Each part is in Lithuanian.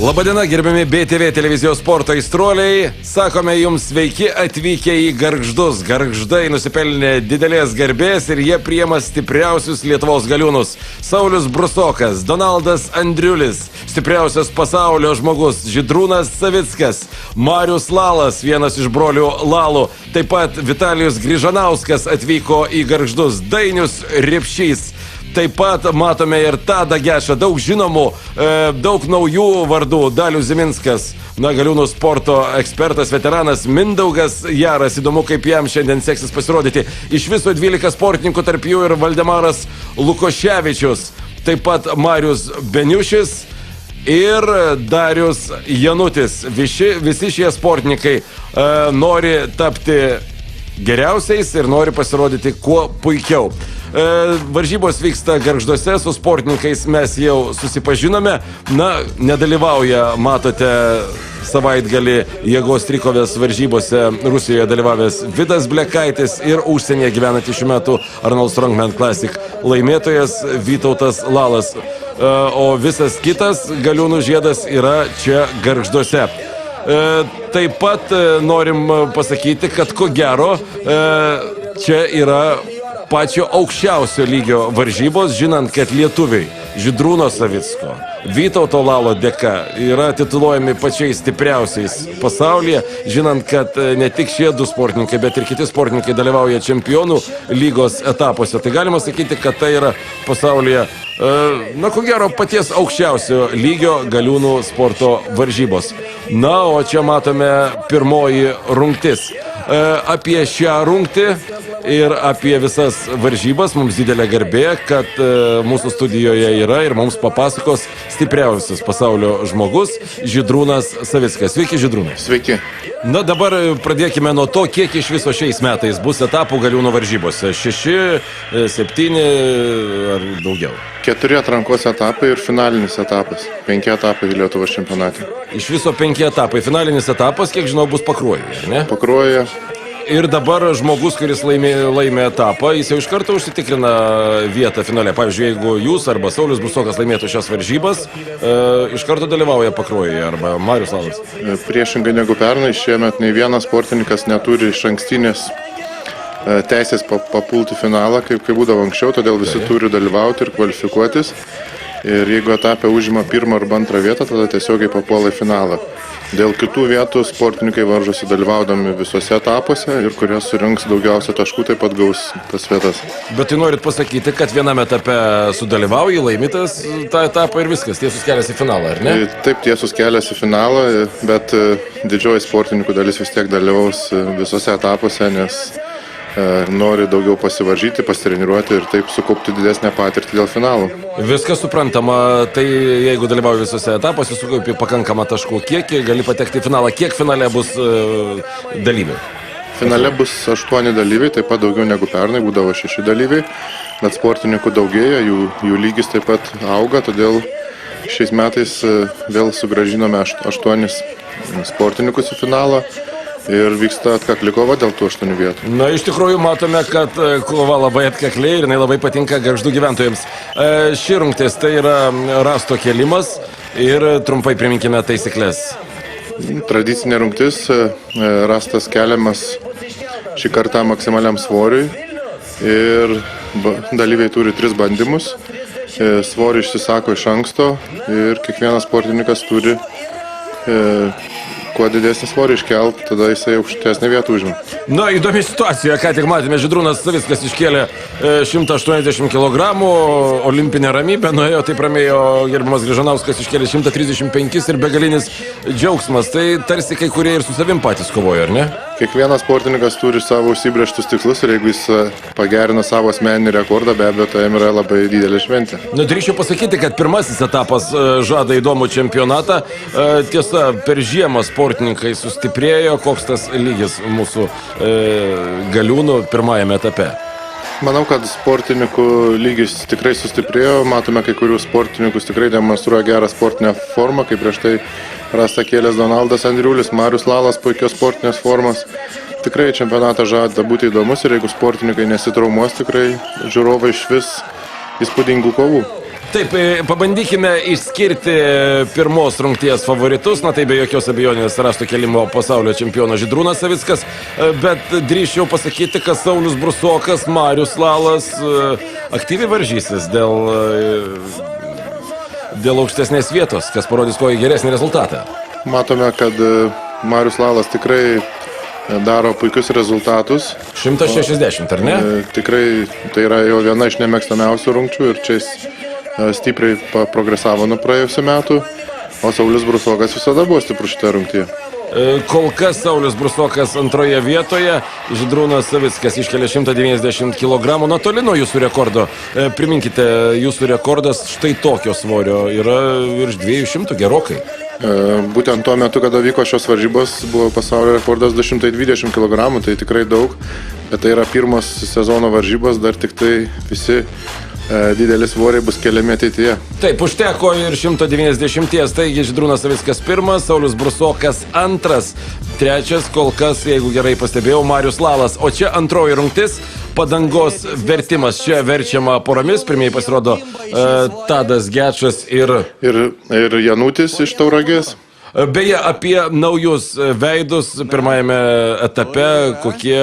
Labadiena, gerbiami BTV televizijos sporto aistruoliai. Sakome jums sveiki atvykę į Gargždus. Gargždai nusipelnė didelės garbės ir jie priima stipriausius Lietuvos galiūnus. Saulius Brusokas, Donaldas Andriulis, stipriausias pasaulio žmogus Žydrūnas Savickas, Marius Lalas, vienas iš brolių Lalų. Taip pat Vitalijus Grižanauskas atvyko į Gargždus, Dainius Repšys. Taip pat matome ir Tadą Gešą, daug žinomų, daug naujų vardų. Dalius Ziminskas, galiūnų sporto ekspertas, veteranas Mindaugas Jaras. Įdomu, kaip jam šiandien seksis pasirodyti. Iš viso 12 sportininkų, tarp jų ir Valdemaras Lukoševičius. Taip pat Marius Beniušis ir Darius Janutis. Visi šie sportininkai nori tapti geriausiais ir nori pasirodyti kuo puikiau. Varžybos vyksta Gargžduose, su sportininkais mes jau susipažinome. Nedalyvauja, matote, savaitgalį jėgos trikovės varžybose Rusijoje dalyvavęs Vidas Blekaitis ir užsienyje gyvenantį šiuo metu Arnold Strongman Classic laimėtojas Vytautas Lalas. O visas kitas galiūnų žiedas yra čia Gargžduose. Taip pat norim pasakyti, kad ko gero čia yra pačio aukščiausio lygio varžybos, žinant, kad lietuviai Žydrūno Savicko, Vytauto Lalo dėka yra tituluojami pačiais stipriausiais pasaulyje, žinant, kad ne tik šie du sportininkai, bet ir kiti sportininkai dalyvauja čempionų lygos etapuose. Tai galima sakyti, kad tai yra pasaulyje, ko gero, paties aukščiausio lygio galiūnų sporto varžybos. O čia matome pirmoji rungtis. Apie šią rungtį ir apie visas varžybas mums didelė garbė, kad mūsų studijoje yra ir mums papasakos stipriausias pasaulio žmogus Žydrūnas Savickas. Sveiki, Žydrūnai. Sveiki. Dabar pradėkime nuo to, kiek iš viso šiais metais bus etapų galiūnų varžybose. 6, 7 ar daugiau? 4 atrankos etapai ir finalinis etapas. 5 etapai Lietuvos čempionate. Iš viso 5 etapai. Finalinis etapas, kiek žinau, bus Pakruojuje, ne? Pakruojuje. Ir dabar žmogus, kuris laimė etapą, jis jau iš karto užsitikrina vietą finale. Pavyzdžiui, jeigu jūs arba Saulius Brusokas laimėtų šias varžybas, iš karto dalyvauja Pakruojuje arba Marius Lalas. Priešingai negu pernai, šiemet nei vienas sportininkas neturi išankstinės teisės papulti finalą, kaip būdavo anksčiau, todėl visi turi dalyvauti ir kvalifikuotis. Ir jeigu etapė užima 1 arba 2 vietą, tada tiesiogiai papuola į finalą. Dėl kitų vietų sportininkai varžosi dalyvaudami visose etapuose ir kurie surinks daugiausia taškų, taip pat gaus tas vietas. Bet tai norit pasakyti, kad viename etape sudalyvauji, laimėtas tą etapą ir viskas, tiesus kelias į finalą, ar ne? Taip, tiesus kelias į finalą, bet didžioji sportininkų dalis vis tiek dalyvaus visose etapuose, nes nori daugiau pasivaržyti, pasitreniruoti ir taip sukaupti didesnę patirtį dėl finalų. Viskas suprantama, tai jeigu dalyvauji visose etapuose, sukaupi pakankamą taškų kiekį, gali patekti į finalą. Kiek finale bus dalyviai? Finale bus 8 dalyviai, taip pat daugiau negu pernai, būdavo 6 dalyviai, bet sportininkų daugėja, jų lygis taip pat auga, todėl šiais metais vėl sugrąžinome 8 sportininkus į finalą. Ir vyksta atkakli kova dėl tų 8 vietų. Iš tikrųjų matome, kad kova labai atkakliai ir jinai labai patinka Gargždų gyventojams. Ši rungtis tai yra rasto kėlimas ir trumpai priminkime taisyklės. Tradicinė rungtis, rastas keliamas šį kartą maksimaliam svoriui ir dalyviai turi 3 bandymus. Svorį išsisako iš anksto ir kiekvienas sportininkas turi kuo didesnį svorį iškelt, tada jisai aukštesnę vietą užima. Įdomi situacija, ką tik matėme, Žydrūnas Savickas iškėlė 180 kg, olimpinę ramybę, nuėjo, taip ramėjo gerbiamas Grižanauskas iškėlė 135 ir begalinis džiaugsmas. Tai tarsi kai kurie ir su savim patys kovoja, ar ne? Kiekvienas sportininkas turi savo užsibrėžtus tikslus ir jeigu jis pagerina savo asmeninį rekordą, be abejo, tai jam yra labai didelė šventė. Drįsčiau pasakyti, kad pirmasis etapas žada įdomų čempionatą. Tiesa, per žiemą sportininkai sustiprėjo. Koks tas lygis mūsų galiūnų pirmajame etape? Manau, kad sportininkų lygis tikrai sustiprėjo. Matome, kai kurių sportininkus tikrai demonstruoja gerą sportinę formą, kaip prieš tai rasta kėlės Donaldas Andriulis, Marius Lalas, puikios sportinės formos. Tikrai čempionatas žada būti įdomus ir jeigu sportininkai nesitraumuos, tikrai žiūrovai išvis įspūdingų kovų. Taip, pabandykime išskirti pirmos rungties favoritus, na tai be jokios abejonės rašto kelimo pasaulio čempionas Žydrūnas Savickas, bet drįsčiau pasakyti, kad Saulius Brusokas, Marius Lalas aktyviai varžysis dėl aukštesnės vietos, kas parodys kokį geresnį rezultatą. Matome, kad Marius Lalas tikrai daro puikius rezultatus. 160, ar ne? Tikrai tai yra jo viena iš nemėgstamiausių rungčių ir čia jis stipriai progresavo nuo praėjusių metų, o Saulius Brusokas visada buvo stiprus šitoje rungtyje. Kol kas Saulius Brusokas antroje vietoje, Žydrūnas Savickas iškelia 190 kg, nuo toli nuo jūsų rekordo. Priminkite, jūsų rekordas štai tokio svorio yra virš 200 gerokai. Būtent tuo metu, kada vyko šios varžybos, buvo pasaulio rekordas 220 kg, tai tikrai daug, bet tai yra pirmos sezono varžybos, dar tik tai visi dideli svoriai bus keliami ateityje. Taip, užteko ir 190, taigi Žydrūnas Savickas pirmas, Saulius Brusokas antras, trečias, kol kas, jeigu gerai pastebėjau, Marius Lalas. O čia antroji rungtis, padangos vertimas, čia verčiama poromis, pirmieji pasirodo Tadas Gečas ir Janutis iš Tauragės. Beje, apie naujus veidus pirmajame etape, kokie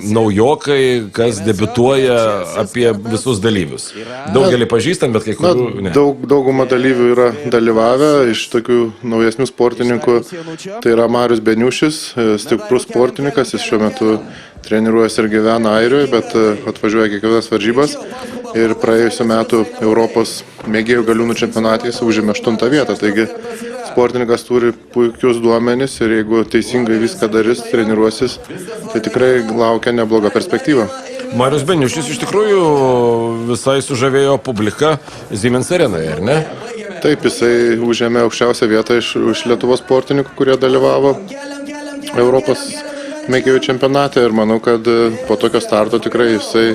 naujokai, kas debiutuoja, apie visus dalyvius. Daugelį pažįstam, bet kai kurių ne. Dauguma dalyvių yra dalyvavę iš tokių naujesnių sportininkų. Tai yra Marius Beniušis, stiprus sportininkas, jis šiuo metu treniruojasi ir gyvena Airijoje, bet atvažiuoja kiekvienas varžybas. Ir praėjusiu metu Europos mėgėjų galiūnų čempionatais užėmė 8 vietą. Taigi sportininkas turi puikius duomenis ir jeigu teisingai viską darys, treniruosis, tai tikrai laukia nebloga perspektyva. Marius Beniušis iš tikrųjų visai sužavėjo publiką Siemens arenoje, ar ne? Taip, jisai užėmė aukščiausią vietą iš Lietuvos sportininkų, kurie dalyvavo Europos mėgėjų čempionate ir manau, kad po tokio starto tikrai jisai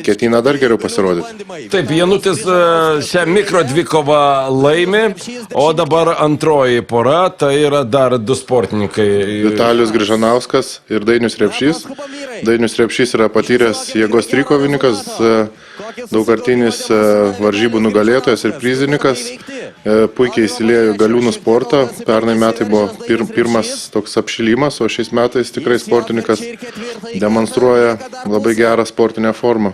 ketina dar geriau pasirodyti. Taip, Janutis šią mikrodvikovą laimi, o dabar antroji pora, tai yra dar du sportininkai. Vitalijus Grižanauskas ir Dainius Repšys. Dainius Repšys yra patyręs jėgos trikovininkas, daugkartinis varžybų nugalėtojas ir prizininkas. Puikiai įsiliejo į galiūnų sportą. Pernai metai buvo pirmas toks apšilimas, o šiais metais tikrai sportininkas demonstruoja labai gerą sportinę formą.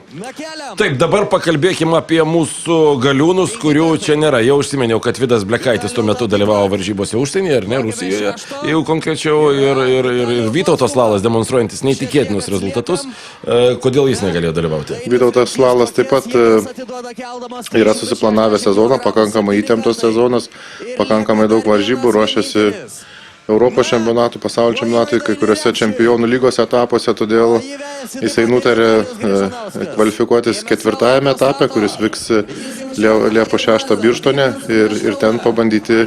Taip, dabar pakalbėkime apie mūsų galiūnus, kurių čia nėra. Jau užsimeniau, kad Vidas Blekaitis tuo metu dalyvavo varžybose užsienyje, ar ne, Rusijoje, jau konkrečiau, ir Vytautas Lalas demonstruojantis neįtikėtinus rezultatus. Kodėl jis negalėjo dalyvauti? Vytautas Lalas taip pat yra susiplanavęs sezoną, pakankamai įtemptas sezonas, pakankamai daug varžybų, ruošiasi Europos čempionatų, pasaulio čempionatų, kai kuriuose čempionų lygos etapuose, todėl jisai nutarė kvalifikuotis 4 etape, kuris vyks Liepos 6 Birštone ir ten pabandyti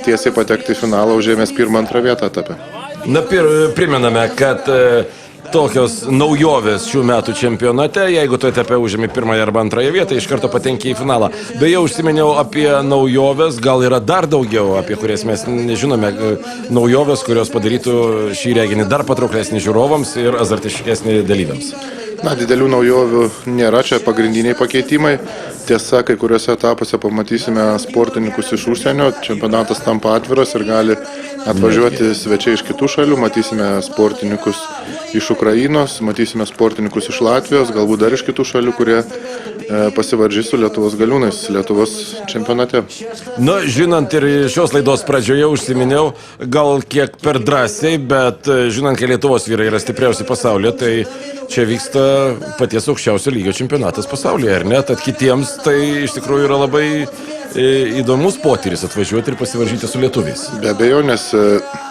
tiesiai patekti į finalą, užėmęs 1-2 vietą etape. Na, primename, kad tokios naujovės šių metų čempionate, jeigu tu etape užėmė 1 arba 2 vietą, iš karto patenki į finalą. Beje, užsimeniau apie naujovės, gal yra dar daugiau, apie kurias mes nežinome, naujovės, kurios padarytų šį reginį dar patrauklesnį žiūrovams ir azartiškesnį dalyviams. Na, didelių naujovių nėra, čia pagrindiniai pakeitimai. Tiesa, kai kuriuose etapuose pamatysime sportininkus iš užsienio, čempionatas tampa atviras ir gali atvažiuoti svečiai iš kitų šalių, matysime sportininkus iš Ukrainos, matysime sportininkus iš Latvijos, galbūt dar iš kitų šalių, kurie pasivaržys su Lietuvos galiūnais Lietuvos čempionate. Na, žinant ir šios laidos pradžioje užsiminiau, gal kiek per drąsiai, bet žinant, kai Lietuvos vyrai yra stipriausi pasaulyje, tai čia vyksta paties aukščiausio lygio čempionatas pasaulyje, ar ne? Tad kitiems tai iš tikrųjų yra labai įdomus potyris atvažiuoti ir pasivaržyti su lietuviais. Be abejo, nes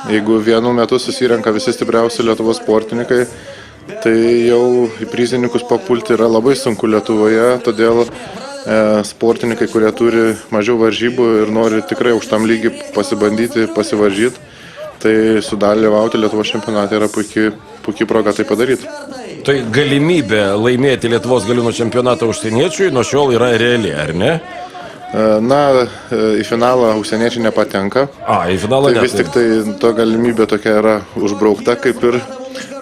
jeigu vienu metu susirenka visi stipriausi Lietuvos sportininkai, tai jau į prizininkus papulti yra labai sunku Lietuvoje, todėl sportininkai, kurie turi mažiau varžybų ir nori tikrai aukštam lygį pasibandyti, pasivaržyti, tai sudalyvauti Lietuvos čempionate yra puikiai proga tai padaryti. Tai galimybė laimėti Lietuvos galiūnų čempionatą užsieniečiui nuo šiol yra reali, ar ne? Na, į finalą užsieniečiai nepatenka. Į finalą tai vis tik tai to galimybė tokia yra užbraukta kaip ir,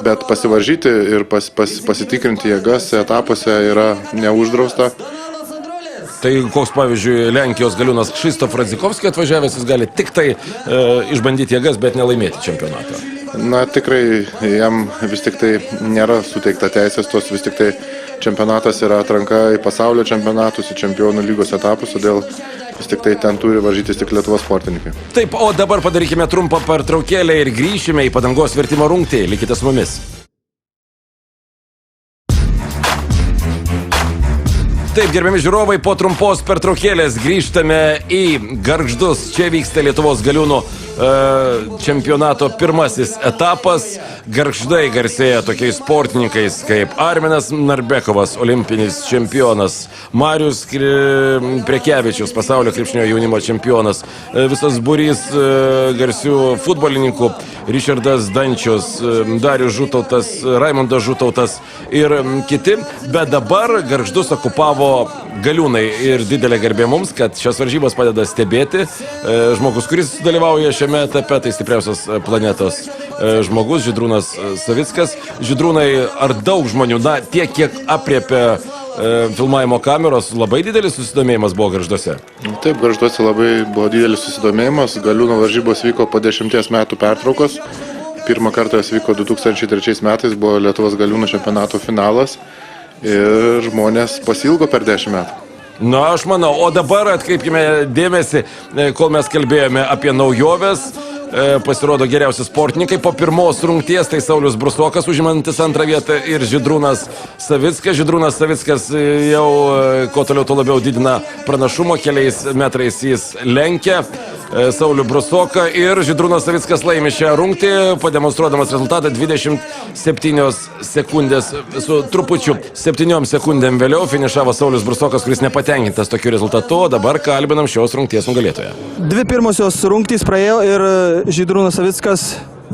bet pasivaržyti ir pasitikrinti jėgas etapuose yra neuždrausta. Tai koks, pavyzdžiui, Lenkijos galiūnas Krzysztof Radzikovskis atvažiavęs, jis gali tik tai išbandyti jėgas, bet nelaimėti čempionatą. Na, tikrai jam vis tik tai nėra suteikta teisės, tos vis tik tai čempionatas yra atranka į pasaulio čempionatus, į čempionų lygos etapus, todėl vis tik tai ten turi varžytis tik Lietuvos sportininkai. Taip, o dabar padarykime trumpą pertraukėlę ir grįšime į padangos vertimo rungtį. Likite su mumis. Taip, gerbiami žiūrovai, po trumpos pertraukėlės grįžtame į Gargždus. Čia vyksta Lietuvos galiūnų čempionato pirmasis etapas. Gargždai garsėja tokiais sportininkais kaip Arminas Narbekovas, olimpinis čempionas, Marius Prekevičius, pasaulio krepšinio jaunimo čempionas, visas būrys garsių futbolininkų, Ričardas Dančius, Darius Žutautas, Raimondas Žutautas ir kiti. Bet dabar Gargždus okupavo galiūnai ir didelė garbė mums, kad šias varžybas padeda stebėti žmogus, kuris dalyvauja šiame etape, tai stipriausios planetos žmogus, Žydrūnas Savickas. Žydrūnai, ar daug žmonių, na, tiek, kiek apriepia filmavimo kameros, labai didelis susidomėjimas buvo Gargžduose? Taip, Gargžduose labai buvo didelis susidomėjimas. Galiūnų varžybos vyko po 10 metų pertraukos. Pirmą kartą jos vyko 2003 metais, buvo Lietuvos galiūnų čempionato finalas ir žmonės pasilgo per 10 metų. Na, aš manau, o dabar atkreipkime dėmesį, kol mes kalbėjome apie naujoves, pasirodo geriausi sportininkai. Po pirmos rungties tai Saulius Brusokas užimantis antrą vietą ir Žydrūnas Savickas. Žydrūnas Savickas jau kuo toliau tuo labiau didina pranašumą, keliais metrais jis lenkia Saulių Brusoką ir Žydrūnas Savickas laimi šią rungtį, pademonstruodamas rezultatą 27 sekundės, su trupučiu 7 sekundėm vėliau finišavo Saulius Brusokas, kuris nepatenkintas tokiu rezultatu, o dabar kalbinam šios rungties nugalėtoją. Dvi pirmosios rungtys praėjo ir Žydrūnas Savickas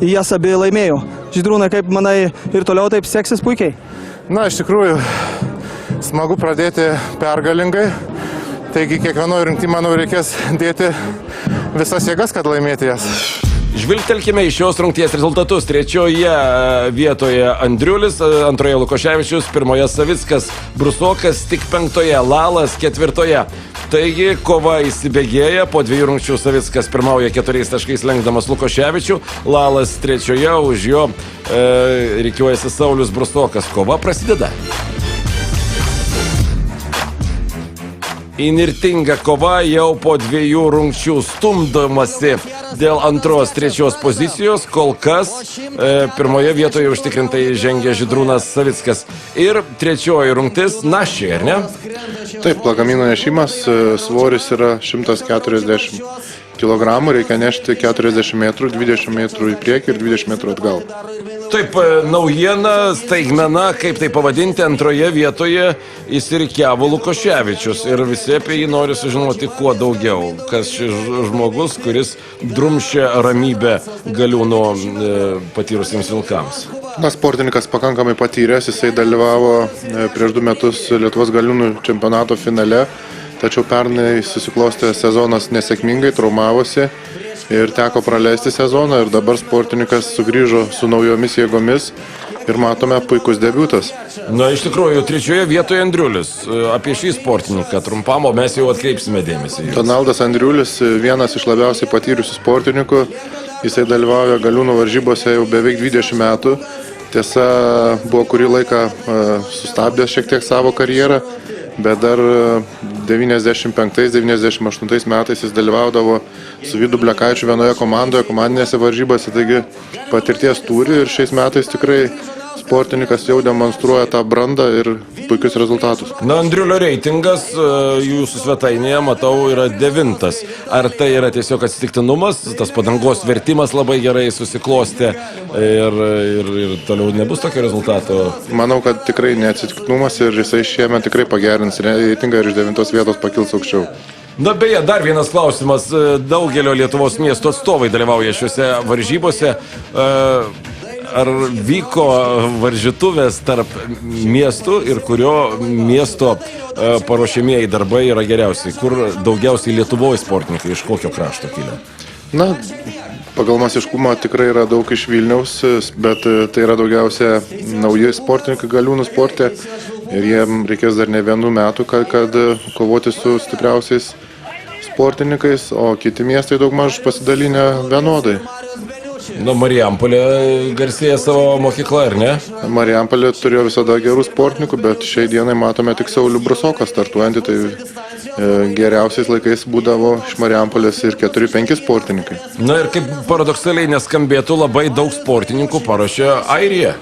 jas abi laimėjo. Žydrūnai, kaip manai, ir toliau taip seksis puikiai? Na, iš tikrųjų, smagu pradėti pergalingai. Taigi, kiekvienoje rungtyje, manau, reikės dėti visas jėgas, kad laimėti jas. Žvilgtelkime į šios rungties rezultatus. Trečioje vietoje Andriulis, antroje Lukoševičius, pirmoje Savickas, Brusokas, tik penktoje Lalas, ketvirtoje. Taigi, kova įsibėgėja, po 2 rungčių Savickas pirmauja 4 taškais lenkdamas Lukoševičių, Lalas trečioje, už jo rikiuojasi Saulius Brusokas. Kova prasideda. Įnirtinga kova jau po 2 rungčių, stumdomasi dėl antros, trečios pozicijos. Kol kas pirmoje vietoje užtikrintai žengia Žydrūnas Savickas. Ir trečioji rungtis našiai, ar ne? Taip, lagamino nešimas, svoris yra 140 kg, reikia nešti 40 metrų, 20 metrų į priekį ir 20 metrų atgal. Taip, naujiena, staigmena, kaip tai pavadinti, antroje vietoje įsirikiavo Lukoševičius ir visi apie jį nori sužinoti kuo daugiau. Kas šis žmogus, kuris drumščia ramybę galiūnų patyrusiems vilkams. Na, sportininkas pakankamai patyręs, jisai dalyvavo prieš 2 metus Lietuvos galiūnų čempionato finale, tačiau pernai susiklostė sezonas nesėkmingai, traumavosi ir teko praleisti sezoną ir dabar sportininkas sugrįžo su naujomis jėgomis ir matome puikus debiutas. Na, iš tikrųjų, trečioje vietoje Andriulis. Apie šį sportininką trumpam, o mes jau atkreipsime dėmesį. Donaldas Andriulis, vienas iš labiausiai patyrusių sportininkų, jisai dalyvauja galiūnų varžybose jau beveik 20 metų. Tiesa, buvo kurį laiką sustabdęs šiek tiek savo karjerą, bet dar 95-98 metais jis dalyvaudavo su Vydu Blekaičiu vienoje komandoje, komandinėse varžybose, taigi patirties turi ir šiais metais tikrai sportininkas jau demonstruoja tą brandą ir puikius rezultatus. Na, Andriulio reitingas jūsų svetainėje, matau, yra 9. Ar tai yra tiesiog atsitiktinumas, tas padangos vertimas labai gerai susiklostė ir toliau nebus tokio rezultato? Manau, kad tikrai neatsitiktinumas ir jisai šiemet tikrai pagerins reitingą ir iš 9 vietos pakils aukščiau. Na, beje, dar vienas klausimas. Daugelio Lietuvos miestų atstovai dalyvauja šiuose varžybose. Ar vyko varžytuvės tarp miestų ir kurio miesto paruošiamieji darbai yra geriausiai? Kur daugiausiai Lietuvoje sportininkai, iš kokio krašto kilę? Na, pagal masiškumą tikrai yra daug iš Vilniaus, bet tai yra daugiausia nauji sportininkai galiūnų sporte. ir jiem reikės dar ne 1 metų, kad kovoti su stipriausiais sportininkais, o kiti miestai daugmaž pasidalinę vienodai. Nu, Marijampolė garsėja savo mokyklą, ar ne? Marijampolė turėjo visada gerų sportininkų, bet šiai dienai matome tik Saulių Brusoką startuojantį, tai geriausiais laikais būdavo iš Marijampolės ir 4-5 sportininkai. Na ir kaip paradoksaliai neskambėtų, labai daug sportininkų paruošė Airiją.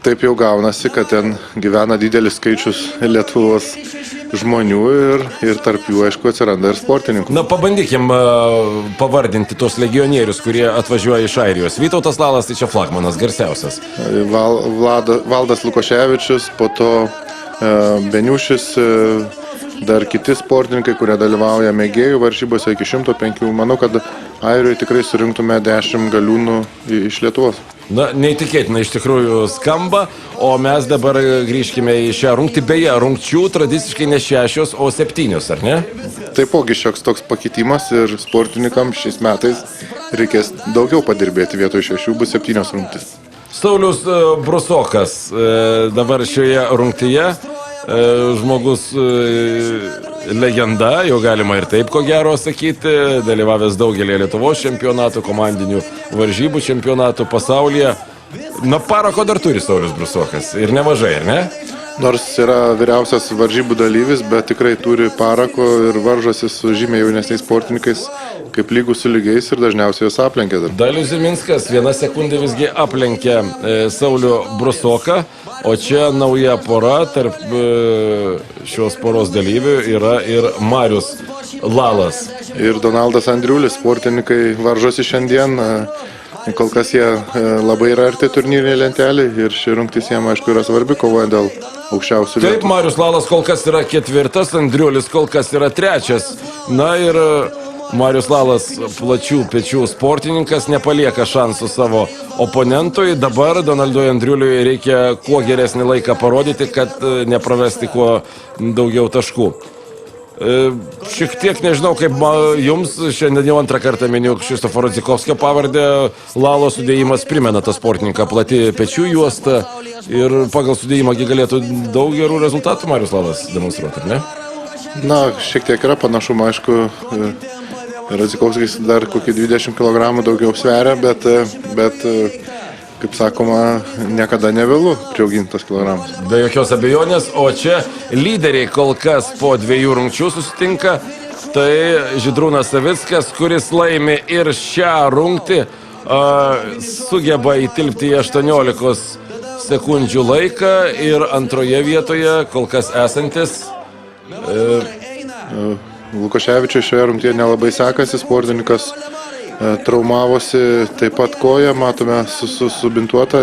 Taip jau gaunasi, kad ten gyvena didelis skaičius Lietuvos žmonių ir tarp jų, aišku, atsiranda ir sportininkų. Na, pabandykim pavardinti tos legionierius, kurie atvažiuoja iš Airijos. Vytautas Lalas, tai čia flagmanas garsiausias. Valdas Lukoševičius, po to Beniušis, dar kiti sportininkai, kurie dalyvauja mėgėjų varžybose iki 105. Manau, kad Airijoje tikrai surinktume 10 galiūnų iš Lietuvos. Na, neįtikėtina iš tikrųjų skamba, o mes dabar grįžkime į šią rungtį. Beje, rungčių tradiciškai ne 6, o 7, ar ne? Taipogi šioks toks pakitimas ir sportininkams šiais metais reikės daugiau padirbėti, vietoj 6 bus 7 rungtys. Saulius Brusokas dabar šioje rungtyje. Žmogus legenda, jau galima ir taip ko gero sakyti, dalyvavęs daugelį Lietuvos čempionatų, komandinių varžybų čempionatų pasaulyje. Na, parako dar turi Saulius Brusokas ir nemažai, ar ne? Nors yra vyriausias varžybų dalyvis, bet tikrai turi parako ir varžosi su žymiai jaunesniais sportininkais, kaip lygų su lygiais ir dažniausiai jos aplenkia. Dalius Ziminskas 1 sekundė visgi aplenkė Saulių Brusoką, o čia nauja pora tarp šios poros dalyvių yra ir Marius Lalas. Ir Donaldas Andriulis, sportininkai varžosi šiandien. Kol kas jie labai yra arti turnyrinė lentelė ir ši rungtis jiem, aišku, yra svarbi, kovoja dėl aukščiausių vietų. Taip, Marius Lalas kol kas yra 4, Andriulis kol kas yra 3. Na ir Marius Lalas, plačių pečių sportininkas, nepalieka šansų savo oponentui. Dabar Donaldui Andriuliui reikia kuo geresnį laiką parodyti, kad nepravesti kuo daugiau taškų. Šiek tiek nežinau, kaip jums, šiandien jau 2 kartą miniu Krzysztofo Rodzikovskio pavardę. Lalo sudėjimas primena tą sportininką, plati pečių juosta ir pagal sudėjimą galėtų daug gerų rezultatų Marius Lalas demonstruoti, ar ne? Na, šiek tiek yra panašumą, aišku, Rodzikovskis dar kokį 20 kg daugiau sveria, bet kaip sakoma, niekada nevėlu priaugintas kilogramus. Be jokios abejonės, o čia lyderiai kol kas po 2 rungčių susitinka. Tai Žydrūnas Savickas, kuris laimi ir šią rungtį, sugeba įtilpti į 18 sekundžių laiką ir antroje vietoje kol kas esantis. Lukoševičiui šioje rungtyje nelabai sekasi, sportininkas traumavosi taip pat koją, matome subintuotą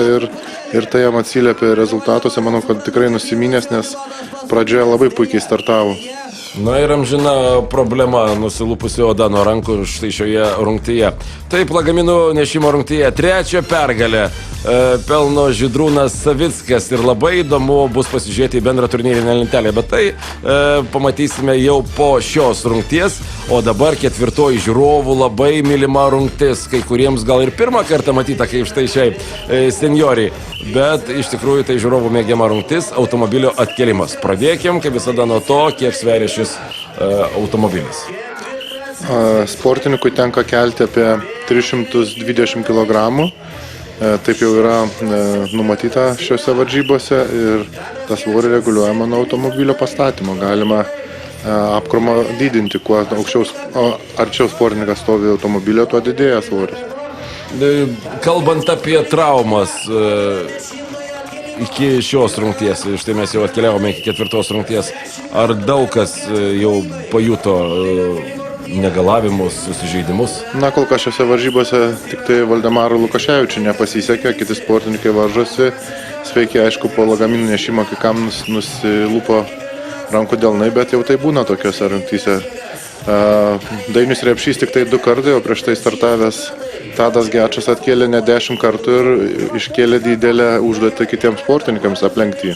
ir tai jam atsiliepė rezultatuose. Manau, kad tikrai nusiminęs, nes pradžioje labai puikiai startavo. Na ir amžina problema, nusilupusi oda nuo rankų štai šioje rungtyje. Taip, lagaminų nešimo rungtyje 3 pergalę pelno Žydrūnas Savickas ir labai įdomu bus pasižiūrėti į bendrą turnyrinę lentelę, bet tai pamatysime jau po šios rungties, o dabar 4 žiūrovų labai mylima rungtis, kai kuriems gal ir pirmą kartą matyta, kaip štai šiai senioriai, bet iš tikrųjų tai žiūrovų mėgiama rungtis, automobilio atkėlimas. Pradėkim, kaip visada, nuo to, kiek sveria šis automobilis. Sportininkui tenka kelti apie 320 kg. Taip jau yra numatyta šiuose varžybose ir tas svorį reguliuojama nuo automobilio pastatymo. Galima apkrovą didinti, kuo arčiau sportininkas stovi automobilio, tuo didėja svoris. Kalbant apie traumas iki šios rungties, štai mes jau atkeliavome iki 4 rungties, ar daug kas jau pajuto negalavimus, susižeidimus? Na, kol kas šiose varžybose tik tai Valdemarui Lukoševičiui nepasisekė, kiti sportininkai varžosi. Sveiki, aišku, po lagaminų nešimo kai kam nusilupo rankų delnai, bet jau tai būna tokiose rungtyse. Dainius Repšys tik tai 2 kartai, o prieš tai startavęs Tadas Gečas atkėlė ne 10 kartų ir iškėlė didelę užduotį kitiems sportininkams aplenkti.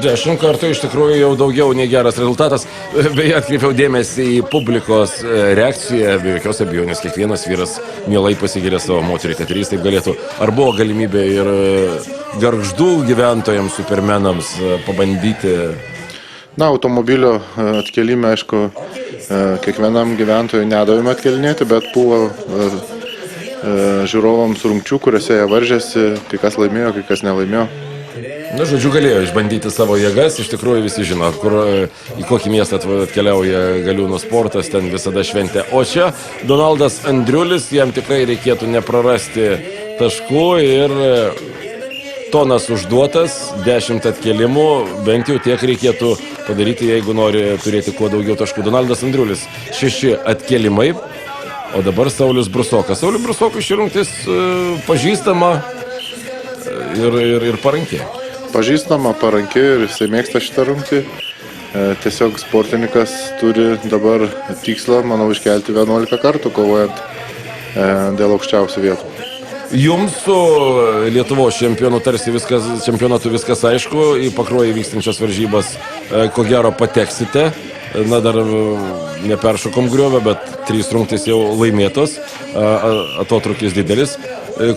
10 kartų iš tikrųjų jau daugiau nei geras rezultatas. Beje, atkreipiau dėmesį į publikos reakciją, be jokios abejonės, kiekvienas vyras mielai pasigyrė savo moteriai, kad ir jis taip galėtų. Ar buvo galimybė ir Gargždų gyventojams, supermenams pabandyti? Na, automobilio atkelime, aišku, kiekvienam gyventojui nedavėme atkelinėti, bet buvo žiūrovams rungčių, kuriuose jie varžėsi, kai kas laimėjo, kai kas nelaimėjo. Na, žodžiu, galėjo išbandyti savo jėgas, iš tikrųjų visi žino, į kokį miestą atkeliauja Galiūnų sportas, ten visada šventė. O čia Donaldas Andriulis, jam tikrai reikėtų neprarasti taškų ir tonas užduotas, 10 atkelimų, bent jau tiek reikėtų padaryti, jeigu nori turėti kuo daugiau taškų. Donaldas Andriulis, 6 atkelimai, o dabar Saulius Brusokas. Saulius Brusokas ši rungtis pažįstama ir paranki. Pažįstama, paranki ir jisai mėgsta šitą rungtį. Tiesiog sportininkas turi dabar tikslą, manau, iškelti 11 kartų, kovojant dėl aukščiausių vietų. Jums su Lietuvos čempionatu viskas aišku, į Pakruojį vykstančias varžybas ko gero pateksite. Na, dar neperšokom griovę, bet 3 rungtys jau laimėtos, atotrukis didelis.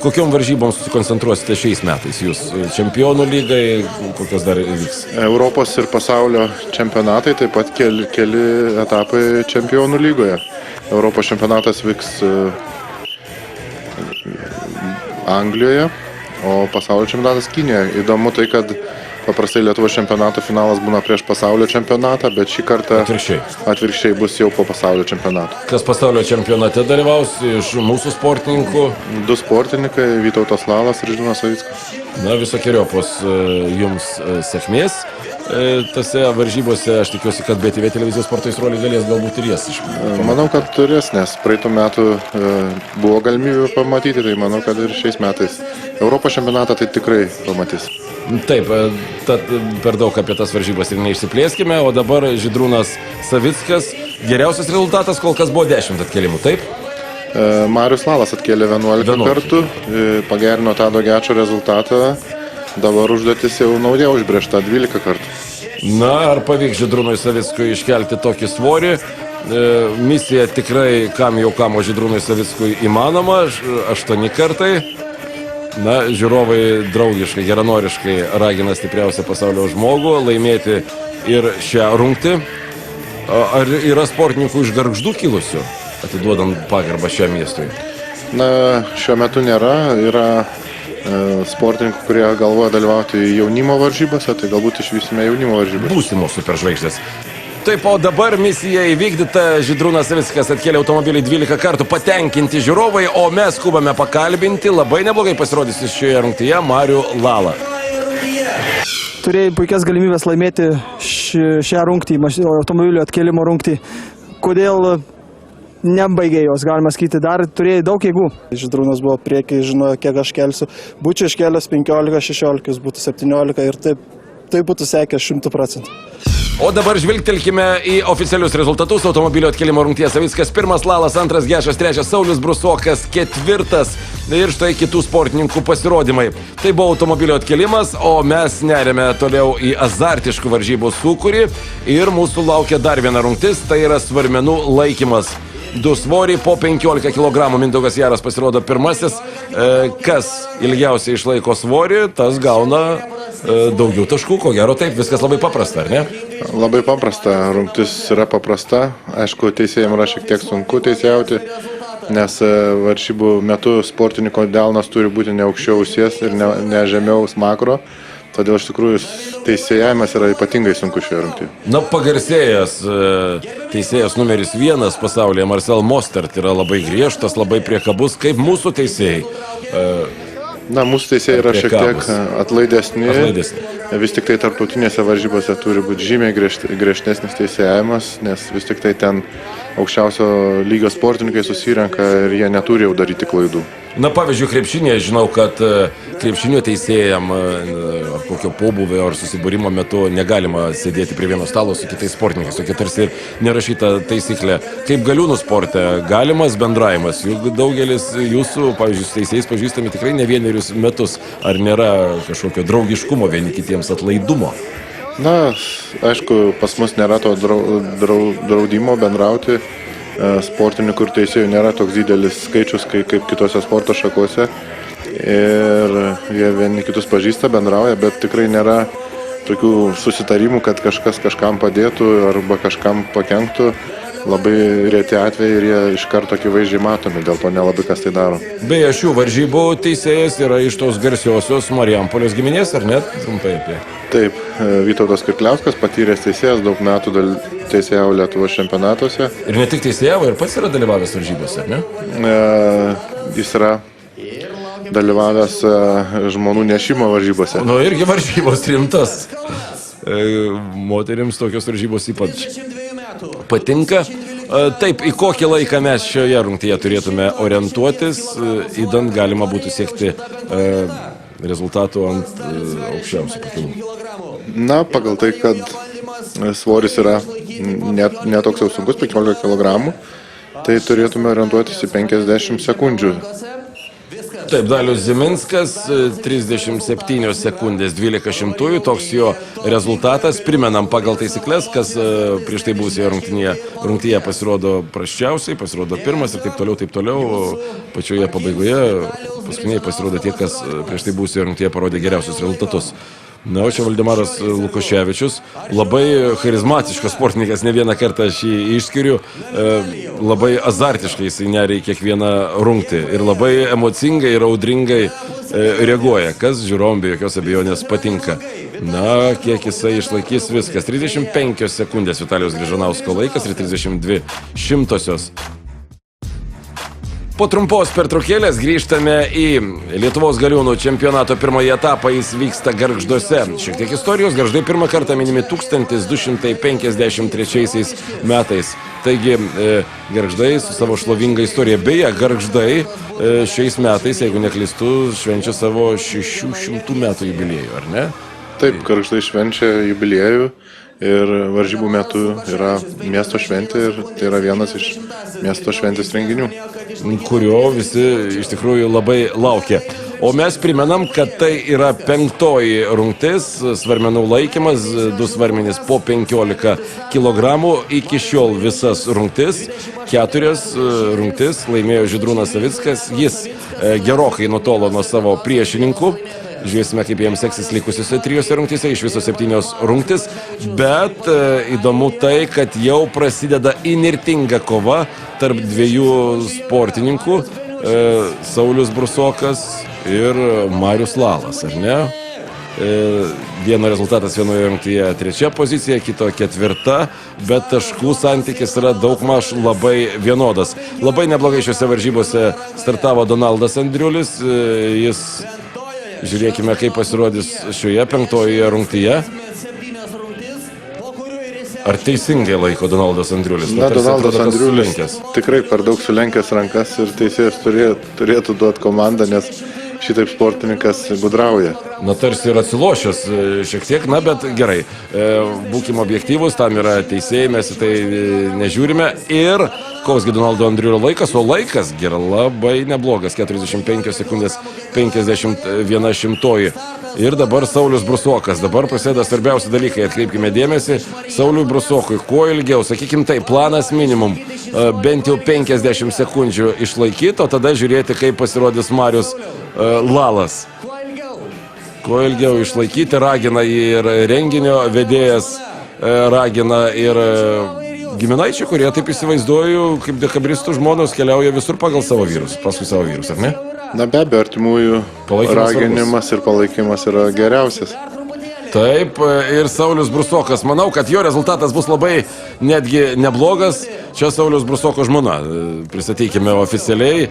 Kokiom varžybom susikoncentruosite šiais metais jūs? Čempionų lygai, kokios dar vyks? Europos ir pasaulio čempionatai, taip pat keli etapai čempionų lygoje. Europos čempionatas vyks Anglijoje, o pasaulio čempionatas Kinijoje. Įdomu tai, kad paprastai Lietuvos čempionato finalas būna prieš pasaulio čempionatą, bet šį kartą atvirkščiai bus jau po pasaulio čempionato. Kas pasaulio čempionate dalyvaus iš mūsų sportininkų? 2 sportininkai, Vytautas Lalas ir Žydrūnas Savickas. Na, visokeriopos jums sėkmės tose varžybose. Aš tikiuosi, kad BTV televizijos sporto aistruoliai galės galbūt ir jas išpamatyti. Manau, kad turės, nes praeitų metų buvo galimybių pamatyti, tai manau, kad ir šiais metais Europos čempionatą tai tikrai pamatys. Taip, tad per daug apie tas varžybas ir neišsiplėskime, o dabar Žydrūnas Savickas. Geriausias rezultatas kol kas buvo 10 atkelimų, taip? Marius Lalas atkėlė 11 kartų, pagerino Tado Gečo rezultatą, dabar užduotis jau nauja užbrėžta 12 kartų. Na, ar pavyks Žydrūnui Savickui iškelti tokį svorį? Misija tikrai kam jau kam, o Žydrūnui Savickui įmanoma, 8 kartai. Na, žiūrovai draugiškai, geranoriškai ragina stipriausią pasaulio žmogų laimėti ir šią rungtį. Ar yra sportininkų iš Gargždų kilusių, atiduodant pagarbą šiam miestui? Na, šiuo metu nėra. Yra sportininkų, kurie galvoja dalyvauti jaunimo varžybose, tai galbūt išvysime jaunimo varžybose. Būsimos superžvaigždės. Taip, o dabar misija įvykdyta. Žydrūnas Savickas atkėlė automobilį 12 kartų, patenkinti žiūrovai, o mes skubame pakalbinti labai neblogai pasirodysi šioje rungtyje Marių Lalą. Turėjai puikias galimybės laimėti šią rungtį, automobilio atkėlimo rungtį. Kodėl nebaigė jos, galima sakyti, dar turėjai daug jėgų? Žydrūnas buvo priekiai, žinojo, kiek aš kelsiu. Būčiau iškelęs 15-16, jis būtų 17 ir taip būtų sekęs 100%. O dabar žvilgtelkime į oficialius rezultatus. Automobilio atkėlimo rungties Savickas 1, Lalas 2, Gečas 3, Saulius Brusokas 4 ir štai kitų sportininkų pasirodymai. Tai buvo automobilio atkėlimas, o mes nerėme toliau į azartiškų varžybų sūkurį ir mūsų laukia dar viena rungtis, tai yra svarmenų laikymas. 2 svoriai po 15 kg. Mindaugas Jaras pasirodo pirmasis. Kas ilgiausiai išlaiko svorį, tas gauna daugiau taškų. Ko gero taip, viskas labai paprasta, ar ne? Labai paprasta, rungtis yra paprasta. Aišku, teisėjams yra šiek tiek sunku teisėjauti, nes varžybų metu sportininko delnas turi būti ne aukščiau ausies ir ne žemiau smakro. Todėl iš tikrųjų teisėjavimas yra ypatingai sunku šioje rungtyje. Na, pagarsėjęs teisėjas numeris 1 pasaulyje, Marcel Mostert, yra labai griežtas, labai priekabus, kaip mūsų teisėjai. Na, mūsų teisėjai yra šiek tiek atlaidesni. Vis tik tai tarptautinėse varžybose turi būti žymiai griežtesnis teisėjavimas, nes vis tik tai ten aukščiausio lygio sportininkai susirenka ir jie neturi jau daryti klaidų. Na, pavyzdžiui, krepšinėje žinau, kad krepšinio teisėjam ar kokio pobūvio ar susibūrimo metu negalima sėdėti prie vieno stalo su kitais sportininkais, tokia tarsi nerašyta taisyklė. Kaip Galiūnų sporte galimas bendravimas, juk daugelis jūsų, pavyzdžiui, teisėjais pažįstami tikrai ne vienerius metus. Ar nėra kažkokio draugiškumo vieni kitiems, atlaidumo? Na, aišku, pas mus nėra to draudimo bendrauti. Sportininkų ir teisėjų nėra toks didelis skaičius kaip kitose sporto šakose. ir jie vieni kitus pažįsta, bendrauja, bet tikrai nėra tokių susitarimų, kad kažkas kažkam padėtų arba kažkam pakenktų. Labai reti atvejai ir jie iš karto akivaizdžiai matomi, dėl to nelabai kas tai daro. Beje, šių varžybų teisėjas yra iš tos garsiosios Marijampolės giminės, ar net? Trumpai apie. Taip, Vytautas Kirkliauskas, patyręs teisėjas, daug metų teisėjavo Lietuvos čempionatuose. Ir ne tik teisėjavo, ir pats yra dalyvavęs varžybose, ar ne? Jis yra dalyvavęs žmonų nešimo varžybose. Nu, irgi varžybos rimtas. Moterims tokios varžybos ypač patinka. Taip, į kokį laiką mes šioje rungtyje turėtume orientuotis, įdant galima būtų siekti rezultatų ant aukščiausių pakilimų. Na, pagal tai, kad svoris yra netoks jau sunkus, 15 kg, tai turėtume orientuotis į 50 sekundžių. Taip, Dalius Ziminskas, 37 sekundės 12 šimtųjų, toks jo rezultatas. Primenam pagal taisyklės, kas prieš tai buvusioje rungtyje pasirodo prasčiausiai, pasirodo pirmas ir taip toliau. Pačioje pabaigoje paskutiniai pasirodo tie, kas prieš tai buvusioje rungtyje parodė geriausius rezultatus. Na, o čia Valdemaras Lukoševičius, labai charizmatiškas sportininkas, ne vieną kartą aš jį išskiriu, labai azartiškai jisai neria į kiekvieną rungtį ir labai emocingai ir audringai reaguoja, kas žiūrovom be jokios abejonės patinka. Na, kiek jisai išlaikys viskas, 35 sekundės Vitalijaus Grižanausko laikas ir 32 šimtosios. Po trumpos pertraukėlės grįžtame į Lietuvos galiūnų čempionato pirmąjį etapą, jis vyksta Gargžduose. Šiek tiek istorijos, Gargždai pirmą kartą minimi 1253 metais. Taigi, Gargždai su savo šlovinga istorija. Beje, Gargždai šiais metais, jeigu neklystu, švenčia savo 600 metų jubiliejų, ar ne? Taip, Gargždai švenčia jubiliejų. Ir varžybų metu yra miesto šventė ir tai yra vienas iš miesto šventės renginių, kurio visi iš tikrųjų labai laukia. O mes primenam, kad tai yra 5. rungtis, svarmenų laikymas, 2 svarmenys po 15 kg. Iki šiol visas rungtis, 4 rungtis laimėjo Žydrūnas Savickas, jis gerokai nutolo nuo savo priešininkų. Žiūrėsime, kaip jiems seksis likusiuose 3 rungtyse, iš viso 7 rungtis, bet įdomu tai, kad jau prasideda įnirtinga kova tarp 2 sportininkų, Saulius Brusokas ir Marius Lalas, ar ne? Vieno rezultatas vienoje rungtyje 3 pozicija, kito 4, bet taškų santykis yra daugmaž labai vienodas. Labai neblogai šiuose varžybose startavo Donaldas Andriulis, jis žiūrėkime, kaip pasirodys šioje 5 rungtyje. Ar teisingai laiko Donaldas Andriulis? Na, Donaldas Andriulis tikrai per daug sulenkęs rankas ir teisėjas turėtų duoti komandą, nes šitaip sportininkas gudrauja. Na, tarsi ir atsilošęs šiek tiek, na, bet gerai. Būkim objektyvus, tam yra teisėjai, mes į tai nežiūrime. Ir koksgi Donaldo Andriulio laikas, o laikas yra labai neblogas, 45 sekundės 51 šimtoji. Ir dabar Saulius Brusokas. Dabar prasideda svarbiausi dalykai, atkreipkime dėmesį. Sauliui Brusokui kuo ilgiau, sakykim tai, planas minimum, bent jau 50 sekundžių išlaikyti, o tada žiūrėti, kaip pasirodys Marius Lalas. Kuo ilgiau išlaikyti, ragina ir renginio vedėjas, ragina ir giminaičiai, kurie, taip įsivaizduoju, kaip dekabristų žmonos keliauja visur pagal savo vyrus, paskui savo vyrus, ar ne? Na, be abejo, artimųjų raginimas ir palaikymas yra geriausias. Taip, ir Saulius Brusokas. Manau, kad jo rezultatas bus labai netgi neblogas. Čia Saulius Brusoko žmona, pristatykime oficialiai,